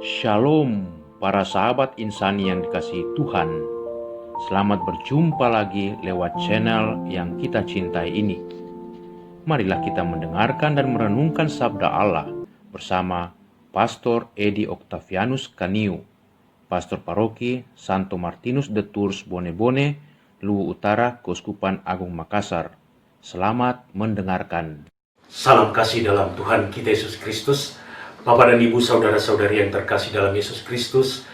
Shalom para sahabat insani yang dikasihi Tuhan. Selamat berjumpa lagi lewat channel yang kita cintai ini. Marilah kita mendengarkan dan merenungkan sabda Allah bersama Pastor Edi Octavianus Kaniu, Pastor Paroki Santo Martinus de Tours Bone-Bone, Luwu Utara, Keuskupan Agung Makassar. Selamat mendengarkan. Salam kasih dalam Tuhan kita Yesus Kristus. Bapak dan Ibu, saudara-saudari yang terkasih dalam Yesus Kristus,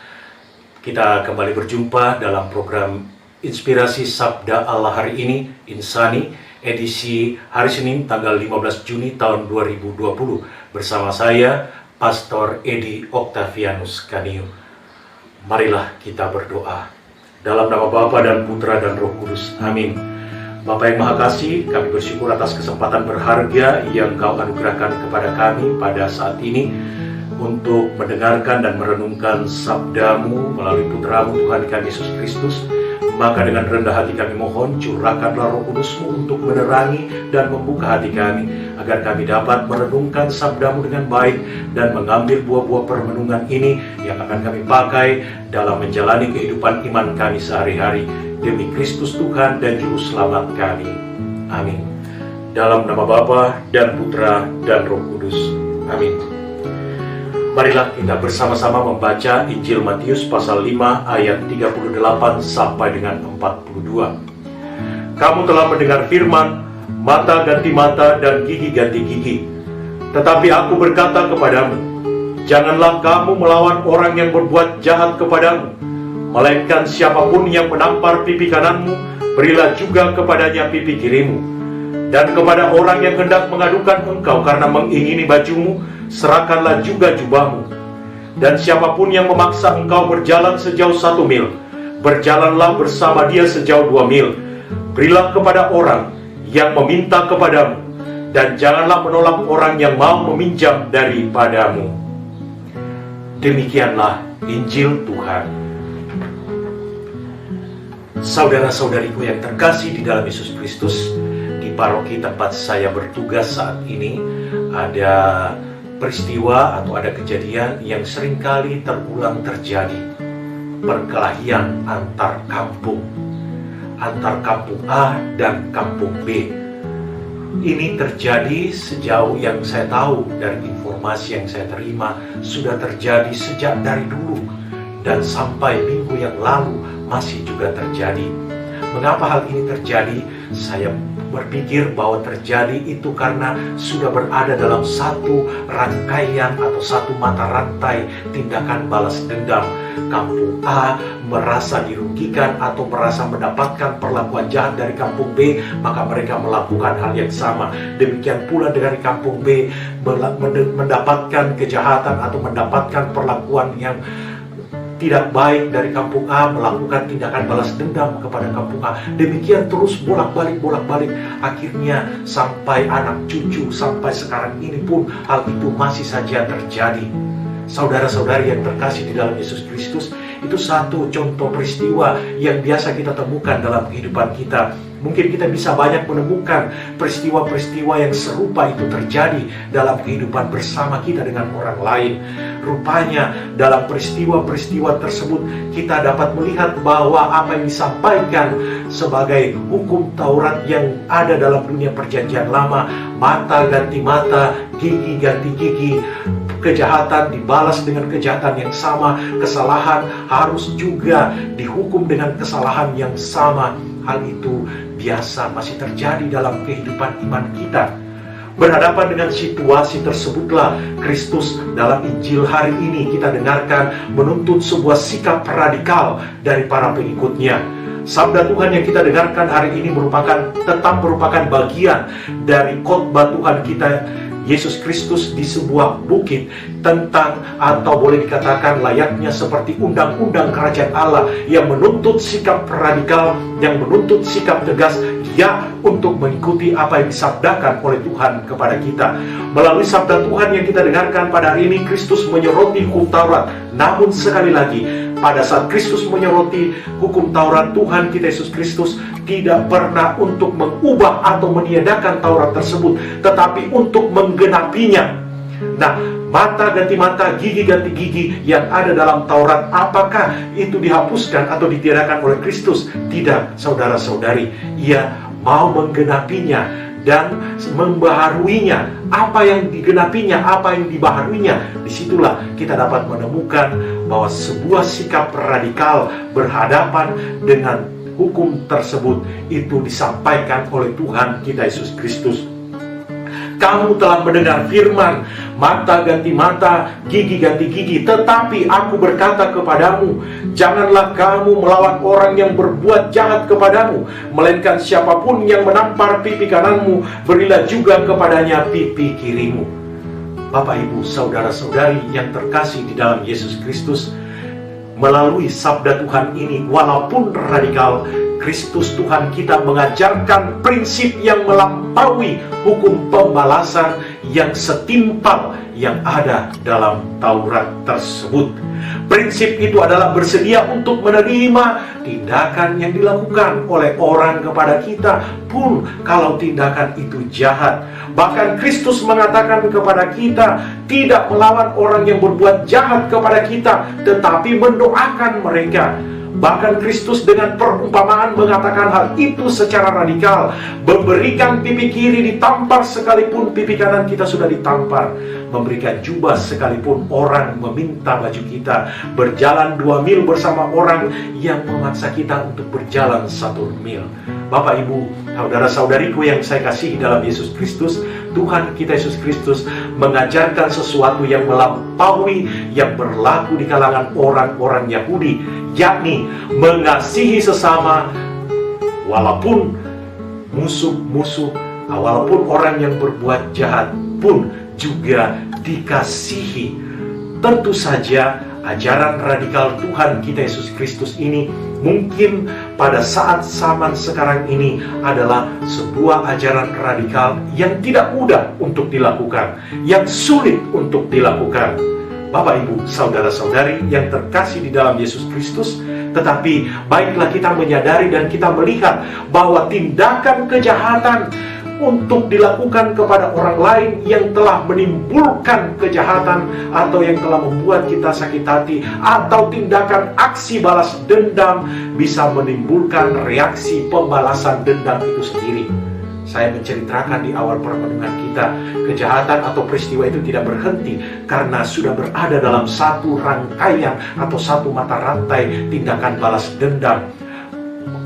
kita kembali berjumpa dalam program Inspirasi Sabda Allah hari ini, Insani, edisi hari Senin tanggal 15 Juni tahun 2020. Bersama saya, Pastor Edi Octavianus Kaniu. Marilah kita berdoa. Dalam nama Bapa dan Putra dan Roh Kudus. Amin. Bapa yang Maha Kasih, kami bersyukur atas kesempatan berharga yang Kau anugerahkan kepada kami pada saat ini untuk mendengarkan dan merenungkan sabda-Mu melalui Putra-Mu Tuhan kami Yesus Kristus. Maka dengan rendah hati kami mohon, curahkanlah Roh Kudus-Mu untuk menerangi dan membuka hati kami, agar kami dapat merenungkan sabda-Mu dengan baik dan mengambil buah-buah permenungan ini yang akan kami pakai dalam menjalani kehidupan iman kami sehari-hari. Demi Kristus Tuhan dan Juru Selamat kami. Amin. Dalam nama Bapa dan Putra dan Roh Kudus. Amin. Marilah kita bersama-sama membaca Injil Matius pasal 5 ayat 38 sampai dengan 42. Kamu telah mendengar firman, mata ganti mata dan gigi ganti gigi. Tetapi aku berkata kepadamu, janganlah kamu melawan orang yang berbuat jahat kepadamu. Melainkan siapapun yang menampar pipi kananmu, berilah juga kepadanya pipi kirimu. Dan kepada orang yang hendak mengadukan engkau karena mengingini bajumu, serahkanlah juga jubahmu. Dan siapapun yang memaksa engkau berjalan sejauh 1 mil, berjalanlah bersama dia sejauh 2 mil. Berilah kepada orang yang meminta kepadamu, dan janganlah menolak orang yang mau meminjam daripadamu. Demikianlah Injil Tuhan. Saudara-saudariku yang terkasih di dalam Yesus Kristus, di paroki tempat saya bertugas saat ini ada peristiwa atau ada kejadian yang seringkali terulang terjadi. Perkelahian antar kampung A dan kampung B. Ini terjadi sejauh yang saya tahu dari informasi yang saya terima, sudah terjadi sejak dari dulu dan sampai minggu yang lalu masih juga terjadi. Mengapa hal ini terjadi? Saya berpikir bahwa terjadi itu karena sudah berada dalam satu rangkaian atau satu mata rantai tindakan balas dendam. Kampung A merasa dirugikan atau merasa mendapatkan perlakuan jahat dari kampung B, maka mereka melakukan hal yang sama. Demikian pula dari kampung B mendapatkan kejahatan atau mendapatkan perlakuan yang tidak baik dari kampung A, melakukan tindakan balas dendam kepada kampung A. Demikian terus bolak-balik. Akhirnya sampai anak cucu, sampai sekarang ini pun hal itu masih saja terjadi. Saudara-saudari yang terkasih di dalam Yesus Kristus, itu satu contoh peristiwa yang biasa kita temukan dalam kehidupan kita. Mungkin kita bisa banyak menemukan peristiwa-peristiwa yang serupa itu terjadi dalam kehidupan bersama kita dengan orang lain. Rupanya dalam peristiwa-peristiwa tersebut kita dapat melihat bahwa apa yang disampaikan sebagai hukum Taurat yang ada dalam dunia perjanjian lama, mata ganti mata, gigi ganti gigi, kejahatan dibalas dengan kejahatan yang sama, kesalahan harus juga dihukum dengan kesalahan yang sama. Hal itu biasa masih terjadi dalam kehidupan iman kita. Berhadapan dengan situasi tersebutlah Kristus dalam Injil hari ini kita dengarkan menuntut sebuah sikap radikal dari para pengikutnya. Sabda Tuhan yang kita dengarkan hari ini tetap merupakan bagian dari khotbah Tuhan kita Yesus Kristus di sebuah bukit, tentang atau boleh dikatakan layaknya seperti undang-undang kerajaan Allah yang menuntut sikap radikal, yang menuntut sikap tegas ya untuk mengikuti apa yang disabdakan oleh Tuhan kepada kita. Melalui sabda Tuhan yang kita dengarkan pada hari ini, Kristus menyoroti hukum Taurat. Namun sekali lagi, pada saat Kristus menyoroti hukum Taurat, Tuhan kita Yesus Kristus tidak pernah untuk mengubah atau meniadakan Taurat tersebut, tetapi untuk menggenapinya. Nah, Mata ganti mata, gigi ganti gigi yang ada dalam Taurat, apakah itu dihapuskan atau ditiadakan oleh Kristus? Tidak, saudara-saudari. Ia mau menggenapinya dan membaharuinya. Apa yang digenapinya, apa yang dibaharuinya, disitulah kita dapat menemukan bahwa sebuah sikap radikal berhadapan dengan hukum tersebut itu disampaikan oleh Tuhan kita Yesus Kristus. Kamu telah mendengar firman, mata ganti mata, gigi ganti gigi. Tetapi aku berkata kepadamu, janganlah kamu melawan orang yang berbuat jahat kepadamu, melainkan siapapun yang menampar pipi kananmu, berilah juga kepadanya pipi kirimu. Bapak, Ibu, saudara-saudari yang terkasih di dalam Yesus Kristus, melalui sabda Tuhan ini, walaupun radikal, Kristus Tuhan kita mengajarkan prinsip yang melampaui hukum pembalasan yang setimpal yang ada dalam Taurat tersebut. Prinsip itu adalah bersedia untuk menerima tindakan yang dilakukan oleh orang kepada kita, pun kalau tindakan itu jahat. Bahkan Kristus mengatakan kepada kita, tidak melawan orang yang berbuat jahat kepada kita, tetapi mendoakan mereka. Bahkan Kristus dengan perumpamaan mengatakan hal itu secara radikal. Memberikan pipi kiri ditampar sekalipun pipi kanan kita sudah ditampar. Memberikan jubah sekalipun orang meminta baju kita. Berjalan 2 mil bersama orang yang memaksa kita untuk berjalan 1 mil. Bapak, Ibu, saudara-saudariku yang saya kasihi dalam Yesus Kristus, Tuhan kita Yesus Kristus mengajarkan sesuatu yang melampaui yang berlaku di kalangan orang-orang Yahudi, yakni mengasihi sesama walaupun musuh-musuh, walaupun orang yang berbuat jahat pun juga dikasihi. Tentu saja ajaran radikal Tuhan kita Yesus Kristus ini mungkin pada saat zaman sekarang ini adalah sebuah ajaran radikal yang tidak mudah untuk dilakukan, yang sulit untuk dilakukan. Bapak, Ibu, saudara-saudari yang terkasih di dalam Yesus Kristus, tetapi baiklah kita menyadari dan kita melihat bahwa tindakan kejahatan untuk dilakukan kepada orang lain yang telah menimbulkan kejahatan atau yang telah membuat kita sakit hati, atau tindakan aksi balas dendam bisa menimbulkan reaksi pembalasan dendam itu sendiri. Saya menceritakan di awal permenungan kita, kejahatan atau peristiwa itu tidak berhenti karena sudah berada dalam satu rangkaian atau satu mata rantai tindakan balas dendam.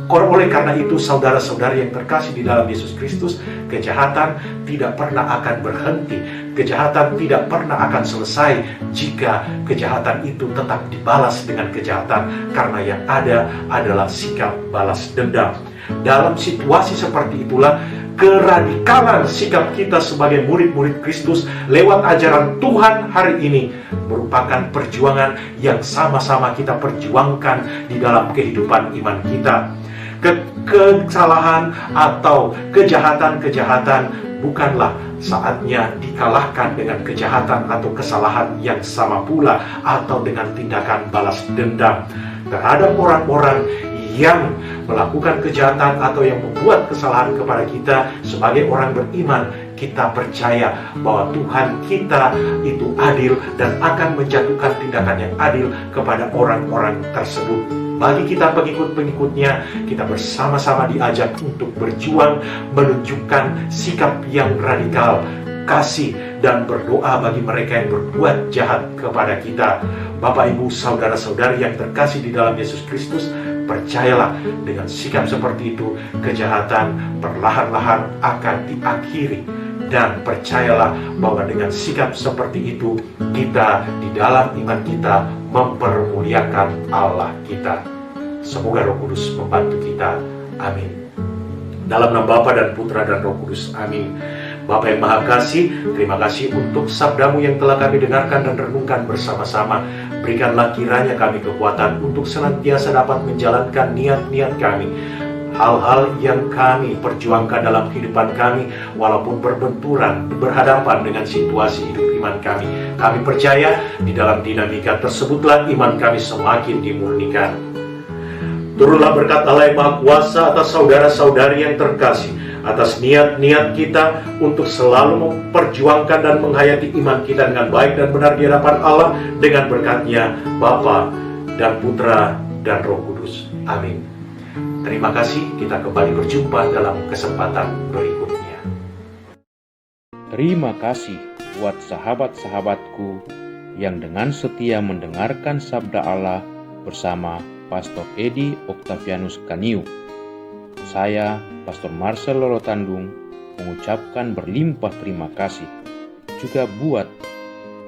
Oleh karena itu, saudara-saudari yang terkasih di dalam Yesus Kristus, kejahatan tidak pernah akan berhenti. Kejahatan tidak pernah akan selesai jika kejahatan itu tetap dibalas dengan kejahatan, karena yang ada adalah sikap balas dendam. Dalam situasi seperti itulah, keradikalan sikap kita sebagai murid-murid Kristus lewat ajaran Tuhan hari ini merupakan perjuangan yang sama-sama kita perjuangkan di dalam kehidupan iman kita. Kesalahan atau kejahatan-kejahatan bukanlah saatnya dikalahkan dengan kejahatan atau kesalahan yang sama pula, atau dengan tindakan balas dendam terhadap orang-orang yang melakukan kejahatan atau yang membuat kesalahan kepada kita. Sebagai orang beriman, kita percaya bahwa Tuhan kita itu adil dan akan menjatuhkan tindakan yang adil kepada orang-orang tersebut. Bagi kita pengikut-pengikutnya, kita bersama-sama diajak untuk berjuang menunjukkan sikap yang radikal, kasih dan berdoa bagi mereka yang berbuat jahat kepada kita. Bapak, Ibu, saudara-saudari yang terkasih di dalam Yesus Kristus, percayalah dengan sikap seperti itu, kejahatan perlahan-lahan akan diakhiri. Dan percayalah bahwa dengan sikap seperti itu, kita di dalam iman kita mempermuliakan Allah kita. Semoga Roh Kudus membantu kita. Amin. Dalam nama Bapa dan Putra dan Roh Kudus. Amin. Bapa yang Maha Kasih, terima kasih untuk sabdamu yang telah kami dengarkan dan renungkan bersama-sama. Berikanlah kiranya kami kekuatan untuk senantiasa dapat menjalankan niat-niat kami, hal-hal yang kami perjuangkan dalam kehidupan kami, walaupun berbenturan, berhadapan dengan situasi hidup iman kami. Kami percaya di dalam dinamika tersebutlah iman kami semakin dimurnikan. Turunlah berkat Allah yang Maha Kuasa atas saudara-saudari yang terkasih. atas niat-niat kita untuk selalu memperjuangkan dan menghayati iman kita dengan baik dan benar di hadapan Allah dengan berkat-Nya Bapa dan Putra dan Roh Kudus. Amin. Terima kasih, kita kembali berjumpa dalam kesempatan berikutnya. Terima kasih buat sahabat-sahabatku yang dengan setia mendengarkan sabda Allah bersama Pastor Edi Octavianus Kaniu. Saya, Pastor Marcel Lolotandung, mengucapkan berlimpah terima kasih juga buat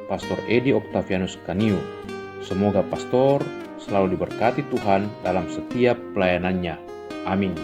Pastor Edi Octavianus Kaniu. Semoga Pastor selalu diberkati Tuhan dalam setiap pelayanannya. Amin.